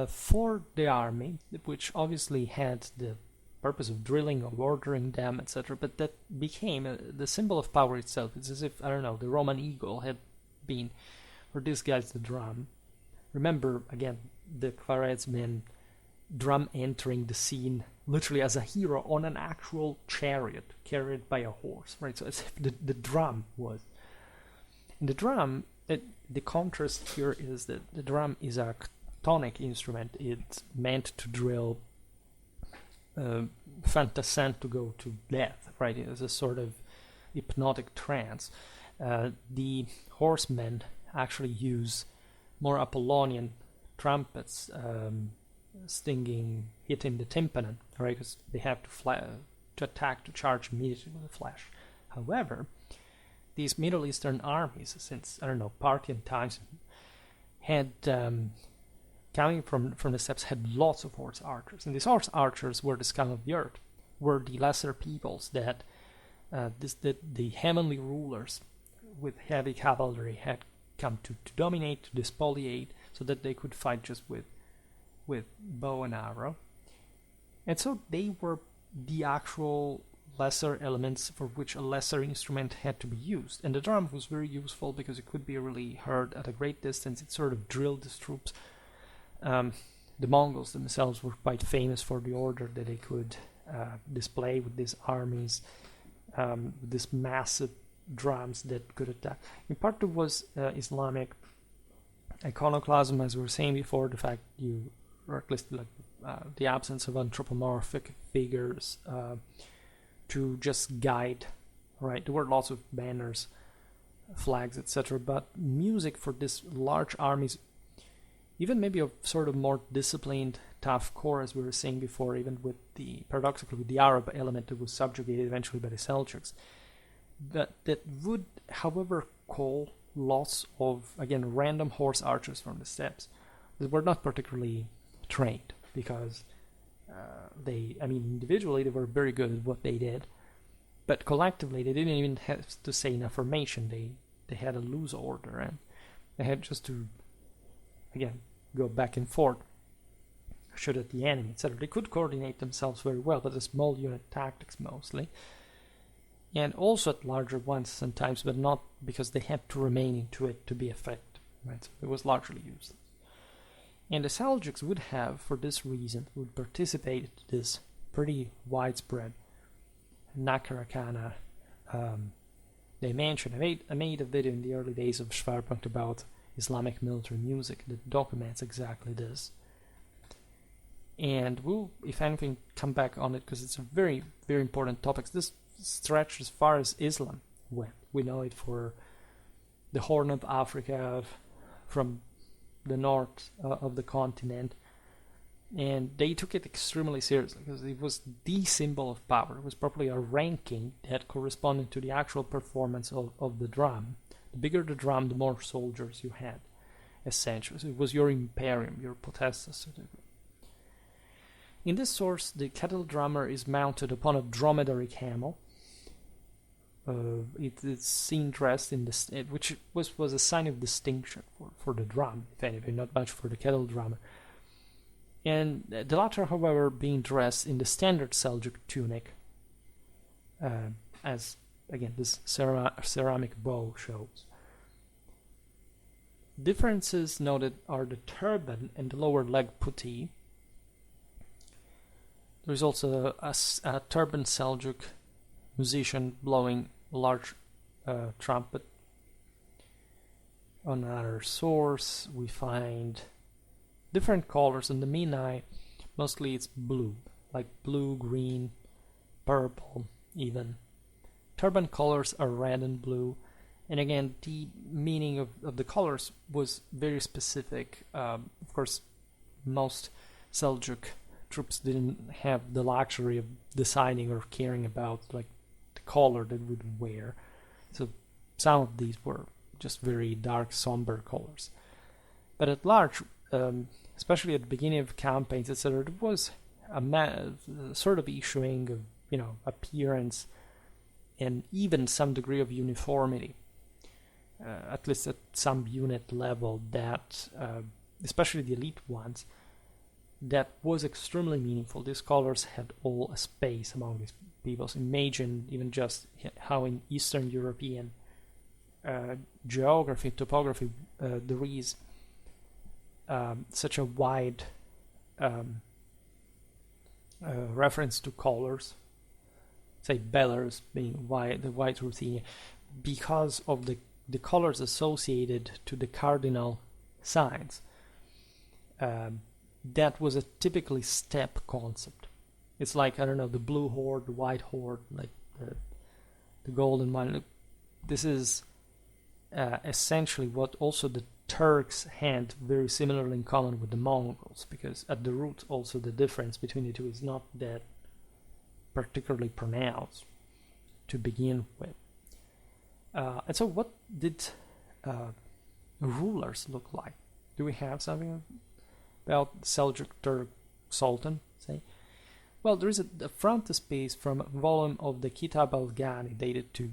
for the army, which obviously had the purpose of drilling or ordering them, etc. But that became the symbol of power itself. It's as if, I don't know, the Roman eagle had been, for these guys, the drum. Remember, again, the Khwarezmian drum entering the scene literally as a hero on an actual chariot carried by a horse, right? So as if the drum was. And the drum, the contrast here is that the drum is a tonic instrument. It's meant to drill fantasant to go to death, right? It's a sort of hypnotic trance. The horsemen actually use more Apollonian trumpets, hitting the tympanum, right? Because they have to attack, to charge immediately with the flash. However, these Middle Eastern armies, since, I don't know, Parthian times, had coming from the steppes, had lots of horse archers, and these horse archers were the scum of the earth, were the lesser peoples that the heavenly rulers with heavy cavalry had come to dominate, to despoliate, so that they could fight just with bow and arrow. And so they were the actual lesser elements for which a lesser instrument had to be used. And the drum was very useful because it could be really heard at a great distance. It sort of drilled these troops. The Mongols themselves were quite famous for the order that they could display with these armies, with these massive drums that could attack. In part, it was Islamic iconoclasm, as we were saying before, the fact or at least like the absence of anthropomorphic figures to just guide, right? There were lots of banners, flags, etc. But music for these large armies, even maybe a sort of more disciplined, tough core, as we were saying before, even with paradoxically, with the Arab element that was subjugated eventually by the Seljuks, that would, however, call lots of, again, random horse archers from the steppes that were not particularly trained, because Individually they were very good at what they did, but collectively they didn't even have to say enough formation. They had a loose order, and they had just to, again, go back and forth, shoot at the enemy, etc. They could coordinate themselves very well, but the small unit tactics mostly, and also at larger ones sometimes, but not because they had to remain into it to be effective. Right? So it was largely useless. And the Seljuks would have, for this reason, would participate in this pretty widespread Nakarakana dimension. I made a video in the early days of Schwerpunkt about Islamic military music that documents exactly this. And we'll, if anything, come back on it because it's a very, very important topic. This stretched as far as Islam went. We know it for the Horn of Africa, from the north of the continent, and they took it extremely seriously because it was the symbol of power. It was probably a ranking that corresponded to the actual performance of the drum. The bigger the drum, the more soldiers you had, essentially. So it was your imperium, your potestas. In this source, the kettle drummer is mounted upon a dromedary camel. It's seen dressed in this, which was a sign of distinction for the drum, if anything, not much for the kettle drummer. And the latter, however, being dressed in the standard Seljuk tunic, as again this ceramic bow shows. Differences noted are the turban and the lower leg puttee. There is also a turban Seljuk musician blowing a large trumpet. On another source, we find different colors. In the Minai, mostly it's blue, like blue, green, purple, even. Turban colors are red and blue, and again, the meaning of the colors was very specific. Of course, most Seljuk troops didn't have the luxury of deciding or caring about like the color they would wear, so some of these were just very dark, somber colors. But at large, especially at the beginning of campaigns, etc., there was a sort of issuing of appearance and even some degree of uniformity, at least at some unit level, that especially the elite ones, that was extremely meaningful. These colors had all a space among these peoples. Imagine even just how in Eastern European geography, topography, there is such a wide reference to colors. Say Belarus being white, the white Ruthenia, because of the colors associated to the cardinal signs. That was a typically steppe concept. It's like, I don't know, the blue horde, the white horde, like the golden one. This is essentially what also the Turks had very similarly in common with the Mongols, because at the root also the difference between the two is not that particularly pronounced to begin with. And so what did rulers look like? Do we have something about Seljuk Turk Sultan, say? Well, there is a frontispiece from a volume of the Kitab al-Ghani dated to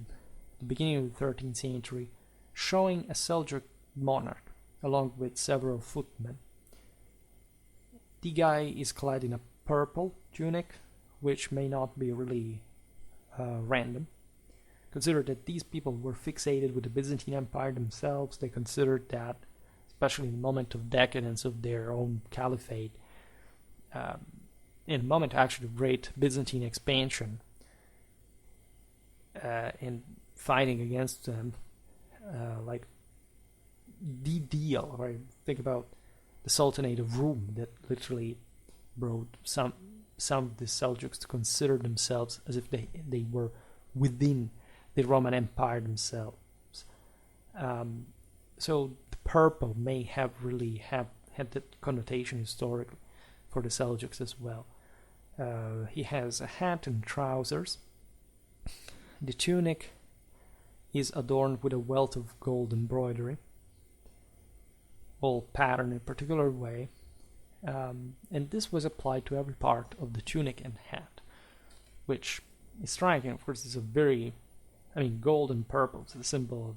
the beginning of the 13th century, showing a Seljuk monarch along with several footmen. The guy is clad in a purple tunic, which may not be really random. Consider that these people were fixated with the Byzantine Empire themselves. They considered that, especially in the moment of decadence of their own caliphate, in the moment actually of great Byzantine expansion, and fighting against them, like the deal, right? Think about the Sultanate of Rum that literally brought some of the Seljuks to consider themselves as if they were within the Roman Empire themselves. So the purple may have really had that connotation historically for the Seljuks as well. He has a hat and trousers. The tunic is adorned with a wealth of gold embroidery, all patterned in a particular way. and this was applied to every part of the tunic and hat, which is striking. Of course, it's a very, gold and purple. It's the symbol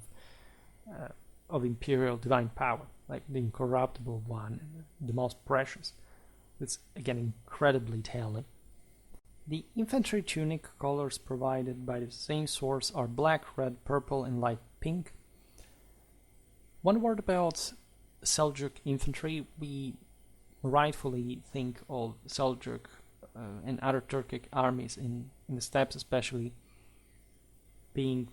of imperial divine power, like the incorruptible one, the most precious. It's again incredibly telling. The infantry tunic colors provided by the same source are black, red, purple, and light pink. One word about Seljuk infantry. We rightfully think of Seljuk and other Turkic armies in the steppes especially being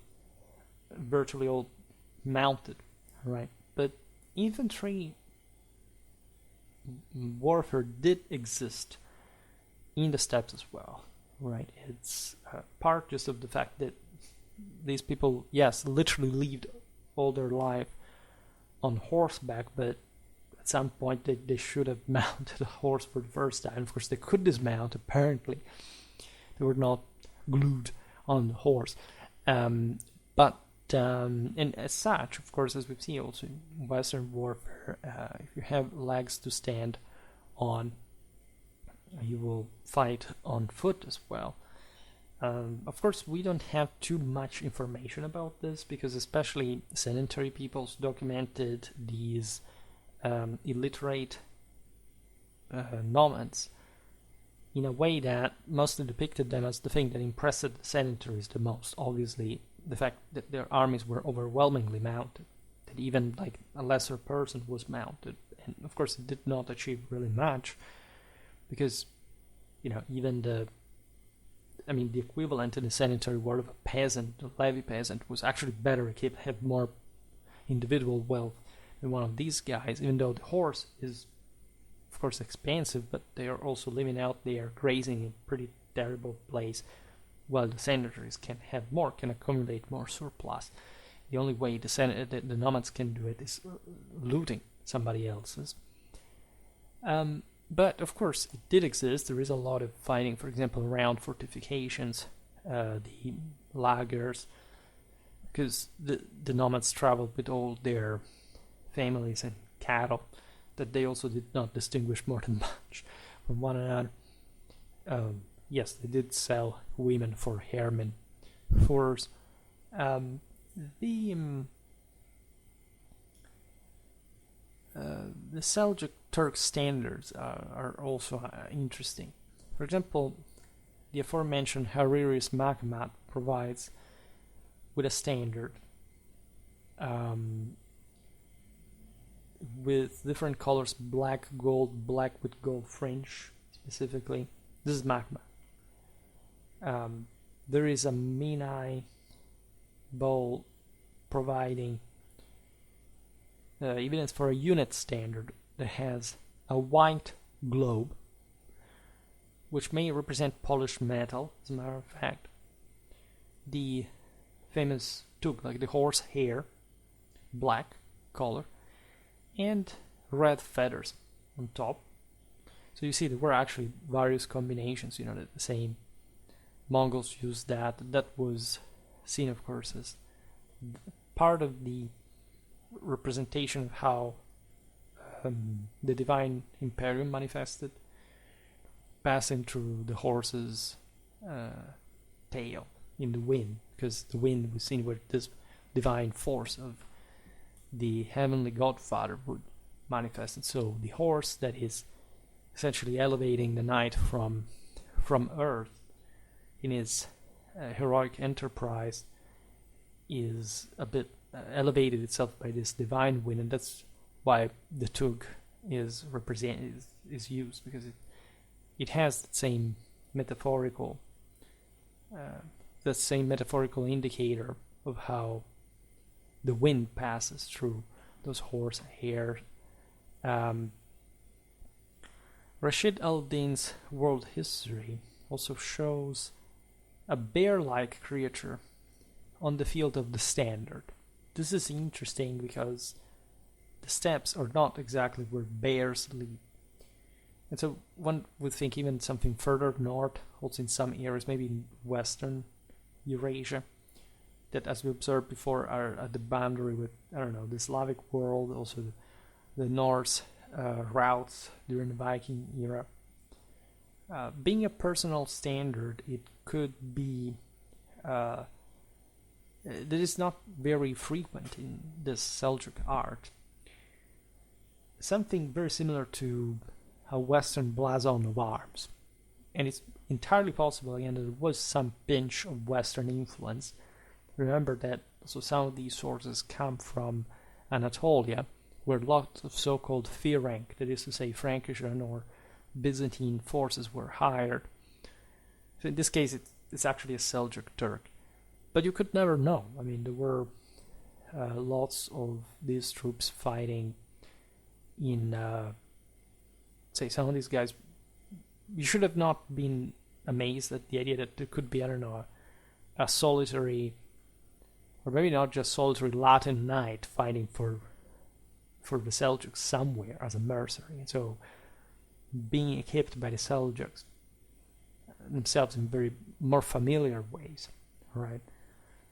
virtually all mounted, right? But infantry warfare did exist in the steppes as well, right? It's part just of the fact that these people, yes, literally lived all their life on horseback, but at some point they should have mounted a horse for the first time. Of course, they could dismount, apparently. They were not glued on the horse. And as such, of course, as we've seen also in Western warfare, if you have legs to stand on, you will fight on foot as well. Of course, we don't have too much information about this because especially sedentary peoples documented these illiterate nomads in a way that mostly depicted them as the thing that impressed the sedentaries the most. Obviously, the fact that their armies were overwhelmingly mounted, that even like a lesser person was mounted, and of course it did not achieve really much because, even the equivalent in the sedentary world of a peasant, a levy peasant, was actually better equipped, had more individual wealth than one of these guys, even though the horse is, of course, expensive, but they are also living out there, grazing in a pretty terrible place, while the sedentaries can accumulate more surplus. The only way the nomads can do it is looting somebody else's. But of course, it did exist. There is a lot of fighting, for example, around fortifications, the lagers, because the nomads traveled with all their families and cattle, that they also did not distinguish more than much from one another. Yes, they did sell women for hairmen furs. The Seljuk Turk standards are also interesting. For example, the aforementioned Hariri's Mahmat provides with a standard with different colors: black, gold, black with gold fringe specifically. This is Mahmat. There is a Minai bowl providing evidence for a unit standard that has a white globe, which may represent polished metal, as a matter of fact. The famous tug, like the horse hair, black color, and red feathers on top. So you see there were actually various combinations, the same Mongols used that. That was seen, of course, as part of the representation of how the divine imperium manifested, passing through the horse's tail in the wind, because the wind was seen where this divine force of the heavenly godfather would manifest. And so the horse that is essentially elevating the knight from earth in his heroic enterprise is a bit elevated itself by this divine wind, and that's why the tug is used, because it has that same metaphorical indicator of how the wind passes through those horse hair. Rashid-al-Din's world history also shows a bear-like creature on the field of the standard. This is interesting because the steppes are not exactly where bears live. And so one would think even something further north, also in some areas, maybe in western Eurasia, that, as we observed before, are at the boundary with, the Slavic world, also the Norse routes during the Viking era. Being a personal standard, it could be that is not very frequent in this Seljuk art. Something very similar to a Western blazon of arms. And it's entirely possible, again, that there was some pinch of Western influence. Remember that some of these sources come from Anatolia, where lots of so-called Ferenc, that is to say Frankish or Byzantine forces were hired. So in this case, it's actually a Seljuk Turk. But you could never know. I mean, there were lots of these troops fighting in, say, some of these guys. You should have not been amazed at the idea that there could be, I don't know, a solitary, or maybe not just solitary Latin knight fighting for the Seljuks somewhere as a mercenary. And so being equipped by the Seljuks themselves in very more familiar ways, right?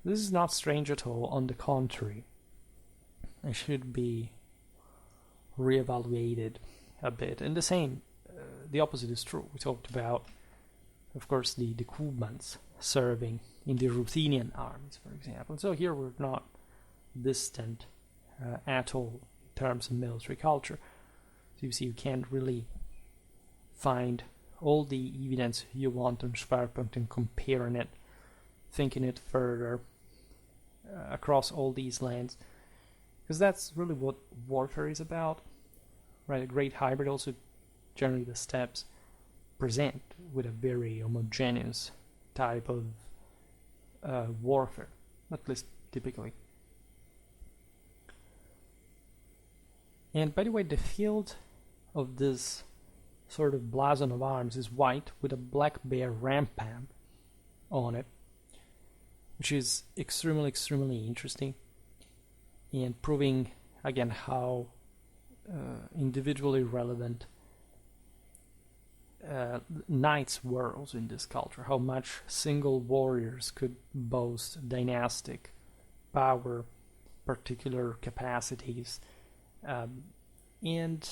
This is not strange at all. On the contrary, it should be reevaluated a bit. And the opposite is true. We talked about, of course, the Cumans serving in the Ruthenian armies, for example. And so here we're not distant at all in terms of military culture. So you see, you can't really find all the evidence you want on Schwerpunkt and comparing it, thinking it further across all these lands, because that's really what warfare is about, right? A great hybrid. Also, generally the steppes present with a very homogeneous type of warfare, at least typically. And by the way, the field of this sort of blazon of arms is white with a black bear rampant on it, which is extremely interesting, and proving again how individually relevant knights were also in this culture, how much single warriors could boast dynastic power, particular capacities, and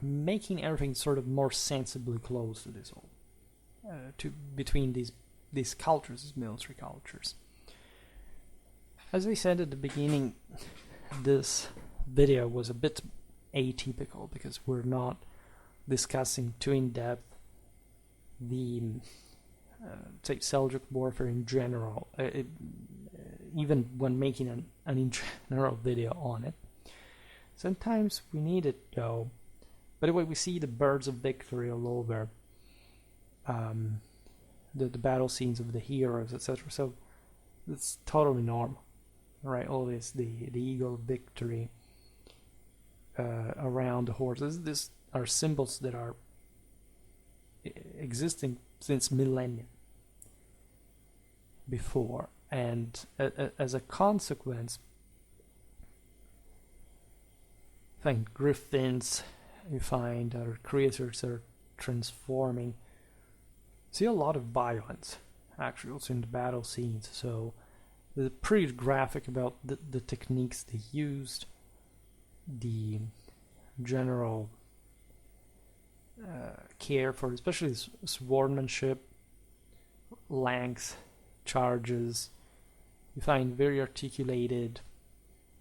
making everything sort of more sensibly close to this whole, between these cultures, these military cultures. As I said at the beginning, this video was a bit atypical because we're not discussing too in depth the say Seljuk warfare in general, even when making an in general video on it. Sometimes we need it though. By the way, we see the birds of victory all over the battle scenes of the heroes, etc. So it's totally normal, right? Always the eagle victory around the horses. These are symbols that are existing since millennia before, and as a consequence, I think griffins, you find other creatures are transforming. See a lot of violence actually also in the battle scenes, so they're pretty graphic about the techniques they used, the general care for especially swordsmanship, length, charges. You find very articulated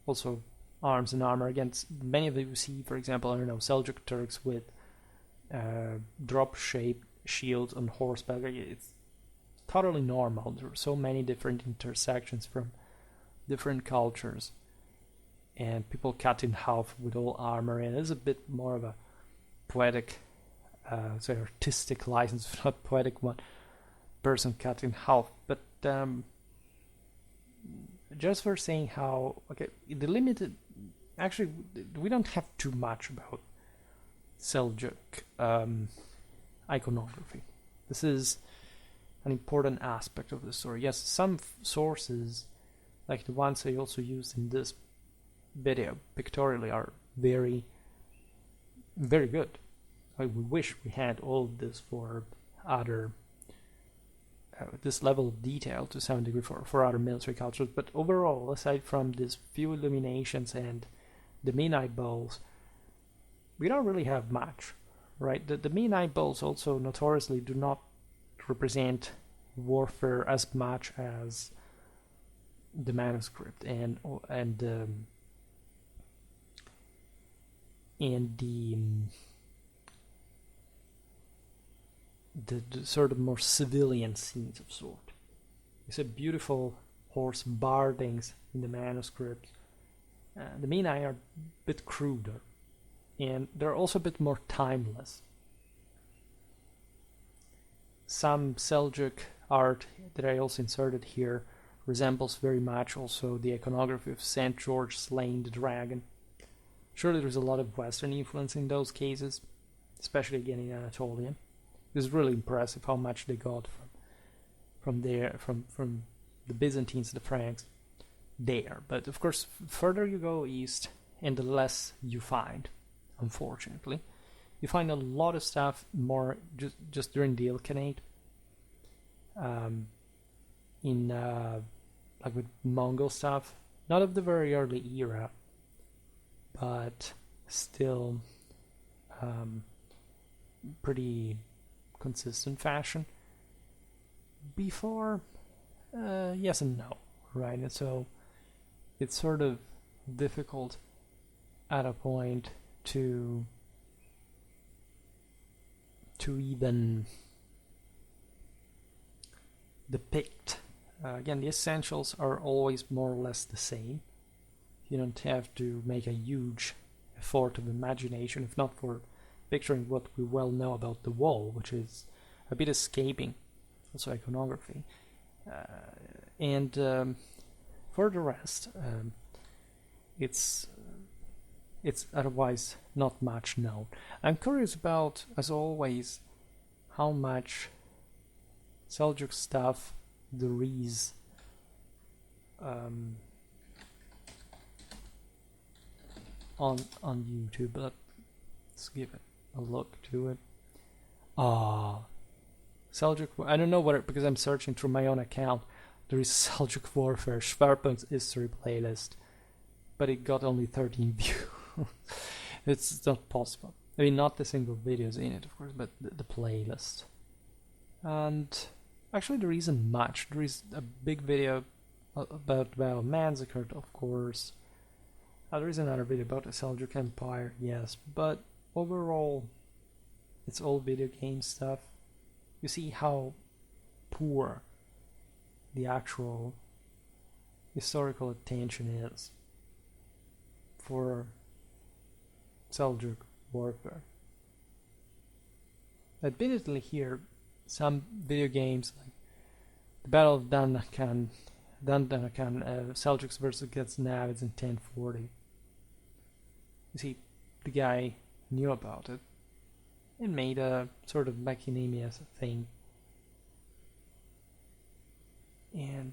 also arms and armor. Against many of you see, for example, I don't know, Seljuk Turks with drop-shaped shields on horseback. It's totally normal. There are so many different intersections from different cultures, and people cut in half with all armor, and it's a bit more of a poetic, say artistic license, not poetic one, person cut in half. But just for saying how, okay, the limited, actually we don't have too much about Seljuk iconography. This is an important aspect of the story. Yes, some sources, like the ones I also used in this video pictorially, are very, very good. We wish we had all of this for other, this level of detail to some degree for other military cultures, but overall, aside from these few illuminations and the midnight balls, we don't really have much, right? The Mennonite bowls also notoriously do not represent warfare as much as the manuscript and the sort of more civilian scenes of sort. You see beautiful horse bardings in the manuscript. The Mennonite are a bit cruder, and they're also a bit more timeless. Some Seljuk art that I also inserted here resembles very much also the iconography of St. George slaying the dragon. Surely there's a lot of Western influence in those cases, especially again in Anatolian. It's really impressive how much they got from the Byzantines, the Franks, there. But of course, further you go east, and the less you find, unfortunately. You find a lot of stuff more just during the Ilkhanate, like with Mongol stuff, not of the very early era, but still pretty consistent fashion. Before, yes and no, right? And so it's sort of difficult at a point to even depict. Again, the essentials are always more or less the same. You don't have to make a huge effort of imagination, if not for picturing what we well know about the wall, which is a bit escaping, also iconography. And for the rest, it's otherwise not much known. I'm curious about, as always, how much Seljuk stuff there is on YouTube. Let's give it a look to it. Seljuk. I don't know what because I'm searching through my own account. There is Seljuk Warfare Schwerpunkt history playlist, but it got only 13 views. It's not possible. I mean, not the single videos in it, of course, but the playlist. And actually, there isn't much. There is a big video about al-magatir, of course. There is another video about the Seljuk Empire, yes, but overall, it's all video game stuff. You see how poor the actual historical attention is for Seljuk warfare. Admittedly here, some video games like the Battle of Dandanakan, Seljuks versus Ghaznavids in 1040. You see, the guy knew about it and made a sort of machinima thing. And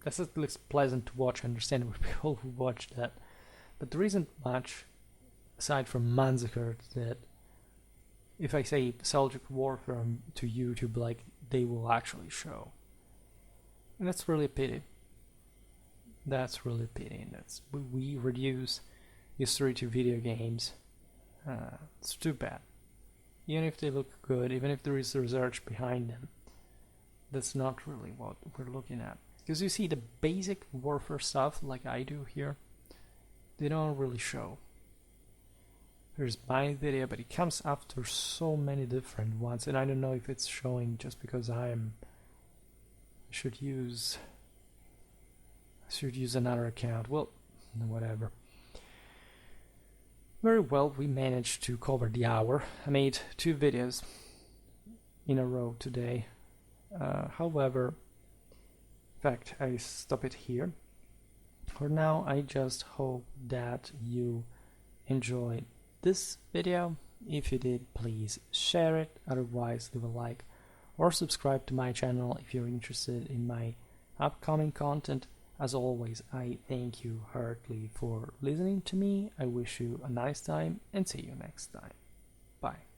that's at least pleasant to watch. I understand with people who watch that. But there isn't much, aside from Manzikert, that if I say Seljuk warfare to YouTube, like, they will actually show. And that's really a pity. That's really a pity. And that's, we reduce history to video games. It's too bad. Even if they look good, even if there is research behind them, that's not really what we're looking at. Because you see, the basic warfare stuff, like I do here, they don't really show. There's my video, but it comes after so many different ones, and I don't know if it's showing just because I should use another account. Well, whatever. Very well, we managed to cover the hour. I made 2 videos in a row today. However, in fact, I stop it here. For now, I just hope that you enjoyed this video. If you did, please share it. Otherwise, leave a like or subscribe to my channel if you're interested in my upcoming content. As always, I thank you heartily for listening to me. I wish you a nice time and see you next time. Bye.